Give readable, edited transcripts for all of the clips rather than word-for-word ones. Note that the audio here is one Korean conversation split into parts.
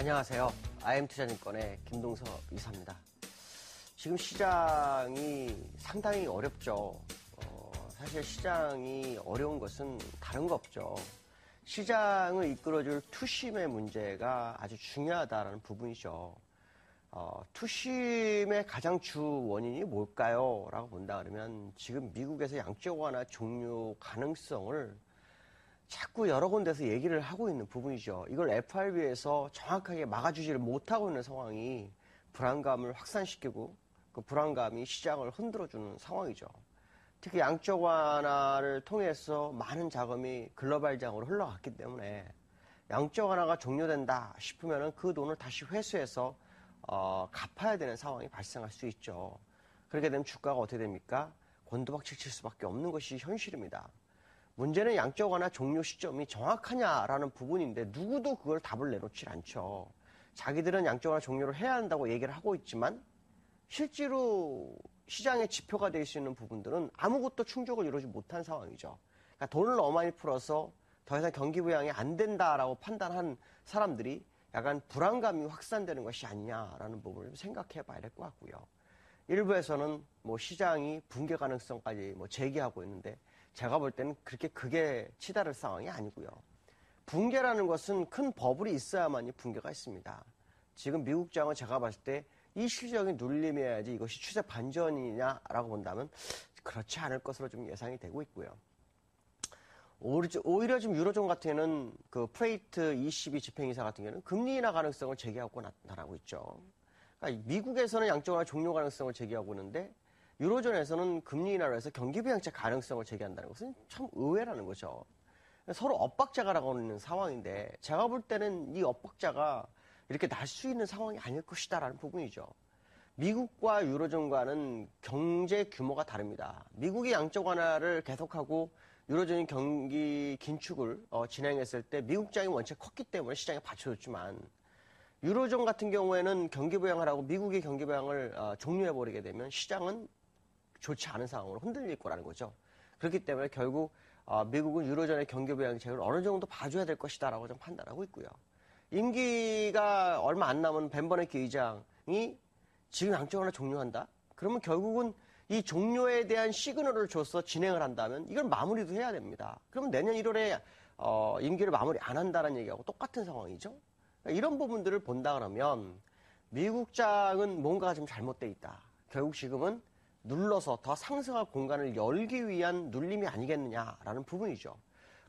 안녕하세요. IM투자증권의 김동섭 이사입니다. 지금 시장이 상당히 어렵죠. 사실 시장이 어려운 것은 다른 거 없죠. 시장을 이끌어줄 투심의 문제가 아주 중요하다는 부분이죠. 투심의 가장 주 원인이 뭘까요? 라고 본다 그러면 지금 미국에서 양적 완화 종료 가능성을 자꾸 여러 군데서 얘기를 하고 있는 부분이죠. 이걸 FRB에서 정확하게 막아주지를 못하고 있는 상황이 불안감을 확산시키고 그 불안감이 시장을 흔들어주는 상황이죠. 특히 양적 완화를 통해서 많은 자금이 글로벌장으로 흘러갔기 때문에 양적 완화가 종료된다 싶으면 그 돈을 다시 회수해서 갚아야 되는 상황이 발생할 수 있죠. 그렇게 되면 주가가 어떻게 됩니까? 곤두박질 칠 수밖에 없는 것이 현실입니다. 문제는 양적 완화 종료 시점이 정확하냐라는 부분인데 누구도 그걸 답을 내놓질 않죠. 자기들은 양적 완화 종료를 해야 한다고 얘기를 하고 있지만 실제로 시장의 지표가 될 수 있는 부분들은 아무것도 충족을 이루지 못한 상황이죠. 그러니까 돈을 너무 많이 풀어서 더 이상 경기 부양이 안 된다라고 판단한 사람들이 약간 불안감이 확산되는 것이 아니냐라는 부분을 좀 생각해 봐야 될 것 같고요. 일부에서는 시장이 붕괴 가능성까지 제기하고 있는데 제가 볼 때는 그렇게 크게 치달을 상황이 아니고요. 붕괴라는 것은 큰 버블이 있어야만이 붕괴가 있습니다. 지금 미국장은 제가 봤을 때 이 실적인 눌림이어야지 이것이 추세 반전이냐라고 본다면 그렇지 않을 것으로 좀 예상이 되고 있고요. 오히려 지금 유로존 같은 경우는 그 프레이트 22 집행이사 같은 경우는 금리 인하 가능성을 제기하고 나타나고 있죠. 그러니까 미국에서는 양적 완화 종료 가능성을 제기하고 있는데 유로존에서는 금리 인하로 해서 경기 부양책 가능성을 제기한다는 것은 참 의외라는 거죠. 서로 엇박자가 나고 있는 상황인데 제가 볼 때는 이 엇박자가 이렇게 날 수 있는 상황이 아닐 것이다라는 부분이죠. 미국과 유로존과는 경제 규모가 다릅니다. 미국이 양적 완화를 계속하고 유로존이 경기 긴축을 진행했을 때 미국장이 원체 컸기 때문에 시장에 받쳐줬지만 유로존 같은 경우에는 경기 부양을 하고 미국의 경기 부양을 종료해버리게 되면 시장은 좋지 않은 상황으로 흔들릴 거라는 거죠. 그렇기 때문에 결국 미국은 유로존의 경기 부양책을 어느 정도 봐줘야 될 것이다라고 좀 판단하고 있고요. 임기가 얼마 안 남은 벤버네키 의장이 지금 양적 완화 종료한다? 그러면 결국은 이 종료에 대한 시그널을 줘서 진행을 한다면 이걸 마무리도 해야 됩니다. 그러면 내년 1월에 임기를 마무리 안 한다는 얘기하고 똑같은 상황이죠. 그러니까 이런 부분들을 본다 그러면 미국장은 뭔가가 좀 잘못돼 있다. 결국 지금은 눌러서 더 상승할 공간을 열기 위한 눌림이 아니겠느냐라는 부분이죠.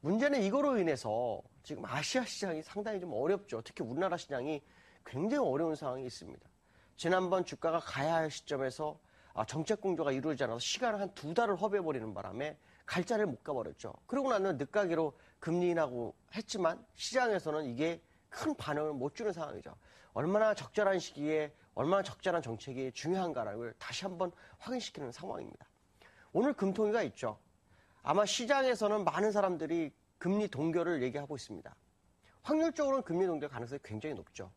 문제는 이거로 인해서 지금 아시아 시장이 상당히 좀 어렵죠. 특히 우리나라 시장이 굉장히 어려운 상황이 있습니다. 지난번 주가가 가야 할 시점에서 정책 공조가 이루어지지 않아서 시간을 한 2달을 허비해버리는 바람에 갈 자리를 못 가버렸죠. 그러고 나면 늦가기로 금리 인하고 했지만 시장에서는 이게 큰 반응을 못 주는 상황이죠. 얼마나 적절한 시기에 얼마나 적절한 정책이 중요한가라는 걸 다시 한번 확인시키는 상황입니다. 오늘 금통위가 있죠. 아마 시장에서는 많은 사람들이 금리 동결을 얘기하고 있습니다. 확률적으로는 금리 동결 가능성이 굉장히 높죠.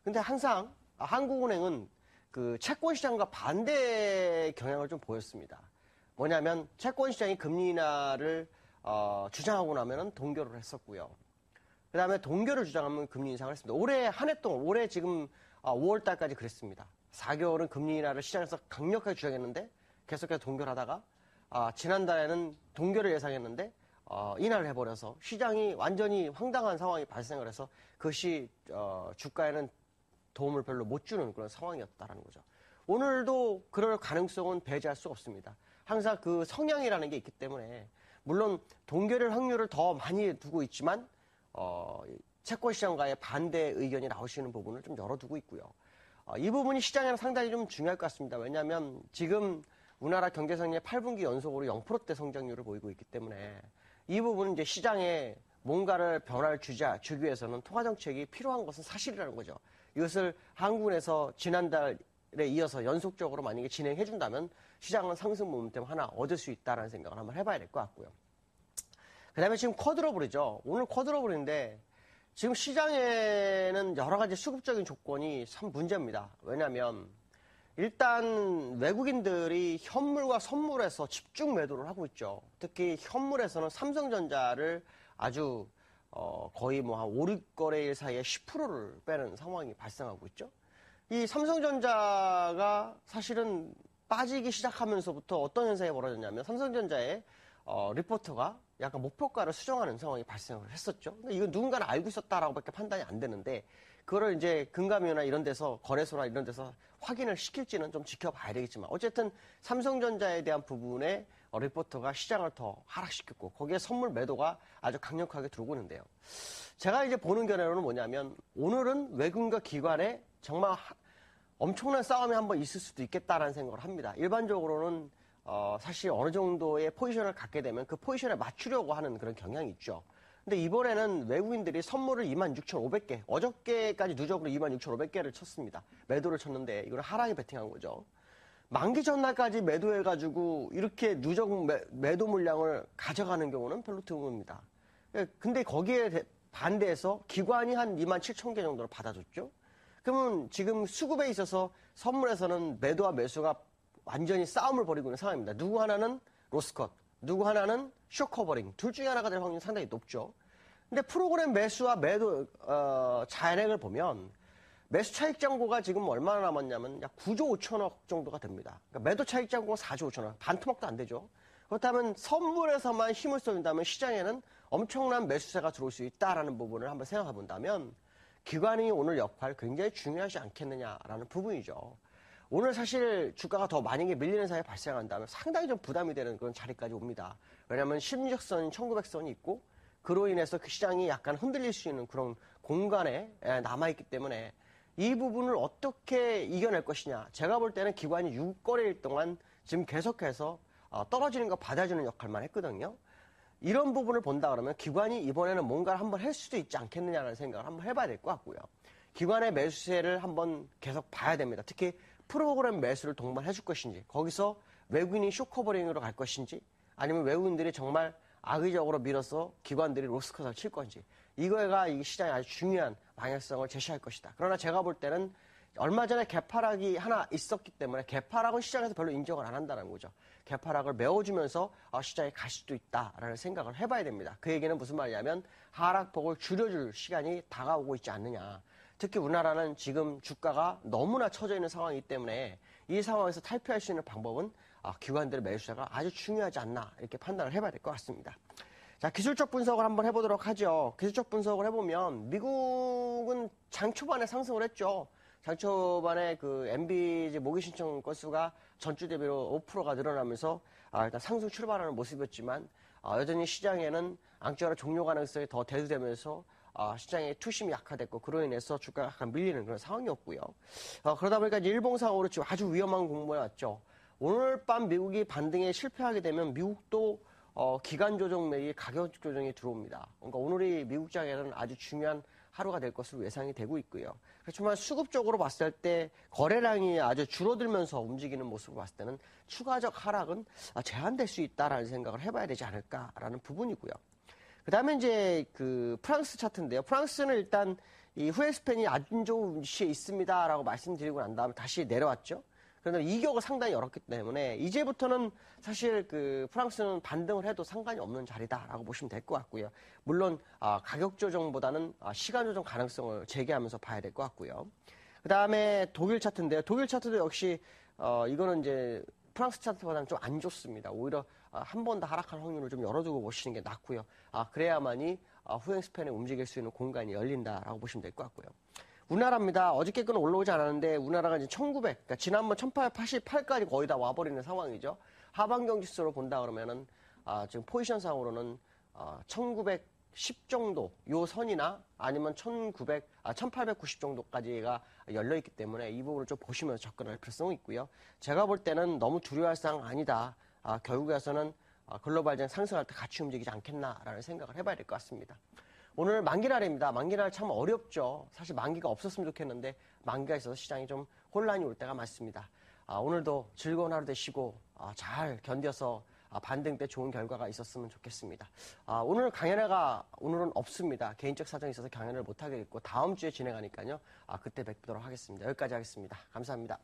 근데 항상 한국은행은 그 채권 시장과 반대 경향을 좀 보였습니다. 뭐냐면 채권 시장이 금리 인하를 주장하고 나면은 동결을 했었고요. 그 다음에 동결을 주장하면 금리 인상을 했습니다. 올해 한 해 동안, 올해 지금 5월 달까지 그랬습니다. 4개월은 금리 인하를 시장에서 강력하게 주장했는데 계속해서 동결하다가 지난달에는 동결을 예상했는데 인하를 해버려서 시장이 완전히 황당한 상황이 발생을 해서 그것이 주가에는 도움을 별로 못 주는 그런 상황이었다라는 거죠. 오늘도 그럴 가능성은 배제할 수 없습니다. 항상 그 성향이라는 게 있기 때문에 물론 동결의 확률을 더 많이 두고 있지만 채권 시장과의 반대 의견이 나오시는 부분을 좀 열어두고 있고요. 이 부분이 시장에는 상당히 좀 중요할 것 같습니다. 왜냐하면 지금 우리나라 경제성의 8분기 연속으로 0%대 성장률을 보이고 있기 때문에 이 부분은 이제 시장에 뭔가를 변화를 주기 위해서는 통화정책이 필요한 것은 사실이라는 거죠. 이것을 한국은에서 지난달에 이어서 연속적으로 만약에 진행해준다면 시장은 상승 모멘텀 하나 얻을 수 있다는 생각을 한번 해봐야 될 것 같고요. 그 다음에 지금 쿼드러블이죠. 오늘 쿼드러블인데 지금 시장에는 여러 가지 수급적인 조건이 참 문제입니다. 왜냐하면 일단 외국인들이 현물과 선물에서 집중 매도를 하고 있죠. 특히 현물에서는 삼성전자를 아주 거의 뭐 한 5, 6거래일 사이에 10%를 빼는 상황이 발생하고 있죠. 이 삼성전자가 사실은 빠지기 시작하면서부터 어떤 현상이 벌어졌냐면 삼성전자의 리포터가 약간 목표가를 수정하는 상황이 발생을 했었죠. 근데 이건 누군가는 알고 있었다라고밖에 판단이 안 되는데 그거를 이제 금감위나 이런 데서 거래소나 이런 데서 확인을 시킬지는 좀 지켜봐야 되겠지만 어쨌든 삼성전자에 대한 부분에 리포터가 시장을 더 하락시켰고 거기에 선물 매도가 아주 강력하게 들어오고 있는데요. 제가 이제 보는 견해로는 뭐냐면 오늘은 외국인과 기관의 정말 엄청난 싸움이 한번 있을 수도 있겠다라는 생각을 합니다. 일반적으로는 사실 어느 정도의 포지션을 갖게 되면 그 포지션에 맞추려고 하는 그런 경향이 있죠. 근데 이번에는 외국인들이 선물을 26,500개, 어저께까지 누적으로 26,500개를 쳤습니다. 매도를 쳤는데 이걸 하락에 베팅한 거죠. 만기 전날까지 매도해가지고 이렇게 누적 매도 물량을 가져가는 경우는 별로 드뭅니다. 근데 거기에 반대해서 기관이 한 27,000개 정도를 받아줬죠. 그러면 지금 수급에 있어서 선물에서는 매도와 매수가 완전히 싸움을 벌이고 있는 상황입니다. 누구 하나는 로스컷, 누구 하나는 숏커버링, 둘 중에 하나가 될 확률이 상당히 높죠. 근데 프로그램 매수와 매도 잔액을 보면 매수 차익 잔고가 지금 얼마나 남았냐면 약 9조 5천억 정도가 됩니다. 그러니까 매도 차익 잔고가 4조 5천억, 반토막도 안 되죠. 그렇다면 선물에서만 힘을 쏘인다면 시장에는 엄청난 매수세가 들어올 수 있다라는 부분을 한번 생각해 본다면 기관이 오늘 역할 굉장히 중요하지 않겠느냐라는 부분이죠. 오늘 사실 주가가 더 만약에 밀리는 사이에 발생한다면 상당히 좀 부담이 되는 그런 자리까지 옵니다. 왜냐하면 심리적선인 1900선이 있고 그로 인해서 그 시장이 약간 흔들릴 수 있는 그런 공간에 남아있기 때문에 이 부분을 어떻게 이겨낼 것이냐. 제가 볼 때는 기관이 6거래일 동안 지금 계속해서 떨어지는 거 받아주는 역할만 했거든요. 이런 부분을 본다 그러면 기관이 이번에는 뭔가를 한번 할 수도 있지 않겠느냐는 생각을 한번 해봐야 될 것 같고요. 기관의 매수세를 한번 계속 봐야 됩니다. 특히 프로그램 매수를 동반해 줄 것인지 거기서 외국인이 숏커버링으로 갈 것인지 아니면 외국인들이 정말 악의적으로 밀어서 기관들이 로스컷을 칠 건지 이거가 이 시장에 아주 중요한 방향성을 제시할 것이다. 그러나 제가 볼 때는 얼마 전에 개파락이 하나 있었기 때문에 개파락은 시장에서 별로 인정을 안 한다는 거죠. 개파락을 메워주면서 시장에 갈 수도 있다라는 생각을 해봐야 됩니다. 그 얘기는 무슨 말이냐면 하락폭을 줄여줄 시간이 다가오고 있지 않느냐. 특히 우리나라는 지금 주가가 너무나 처져 있는 상황이기 때문에 이 상황에서 탈피할 수 있는 방법은 기관들의 매수세가 아주 중요하지 않나 이렇게 판단을 해봐야 될 것 같습니다. 자, 기술적 분석을 한번 해보도록 하죠. 기술적 분석을 해보면 미국은 장 초반에 상승을 했죠. 장 초반에 그 MBG 모기 신청 건수가 전주 대비로 5%가 늘어나면서 일단 상승 출발하는 모습이었지만 여전히 시장에는 앙증으로 종료 가능성이 더 대두되면서 시장의 투심이 약화됐고 그로 인해서 주가가 약간 밀리는 그런 상황이었고요. 그러다 보니까 일봉상으로 지금 아주 위험한 공모에 왔죠. 오늘 밤 미국이 반등에 실패하게 되면 미국도 기간 조정 내에 가격 조정이 들어옵니다. 그러니까 오늘이 미국장에는 아주 중요한 하루가 될 것으로 예상이 되고 있고요. 그렇지만 수급적으로 봤을 때 거래량이 아주 줄어들면서 움직이는 모습을 봤을 때는 추가적 하락은 제한될 수 있다라는 생각을 해봐야 되지 않을까라는 부분이고요. 그 다음에 이제 그 프랑스 차트인데요. 프랑스는 일단 이 후엑스펜이 안 좋은 위치에 있습니다라고 말씀드리고 난 다음에 다시 내려왔죠. 그런데 이격을 상당히 열었기 때문에 이제부터는 사실 그 프랑스는 반등을 해도 상관이 없는 자리다라고 보시면 될 것 같고요. 물론 가격 조정보다는 시간 조정 가능성을 제기하면서 봐야 될 것 같고요. 그 다음에 독일 차트인데요. 독일 차트도 역시 이거는 이제 프랑스 차트보다는 좀 안 좋습니다. 오히려 한 번 더 하락할 확률을 좀 열어두고 보시는 게 낫고요. 그래야만이 후행스팬에 움직일 수 있는 공간이 열린다라고 보시면 될 것 같고요. 우리나라입니다. 어저께 거는 올라오지 않았는데 우리나라가 이제 1900, 그러니까 지난번 1888까지 거의 다 와버리는 상황이죠. 하반경 지수로 본다 그러면은 지금 포지션상으로는 1910 정도 요 선이나 아니면 1890 정도까지가 열려 있기 때문에 이 부분을 좀 보시면서 접근할 필요성이 있고요. 제가 볼 때는 너무 두려워할 상황 아니다. 결국에서는 글로벌장 상승할 때 같이 움직이지 않겠나라는 생각을 해봐야 될 것 같습니다. 오늘 만기날입니다. 만기날 참 어렵죠. 사실 만기가 없었으면 좋겠는데 만기가 있어서 시장이 좀 혼란이 올 때가 많습니다. 오늘도 즐거운 하루 되시고 잘 견뎌서 반등 때 좋은 결과가 있었으면 좋겠습니다. 오늘 강연회가 오늘은 없습니다. 개인적 사정이 있어서 강연을 못하게 됐고 다음 주에 진행하니까요. 그때 뵙도록 하겠습니다. 여기까지 하겠습니다. 감사합니다.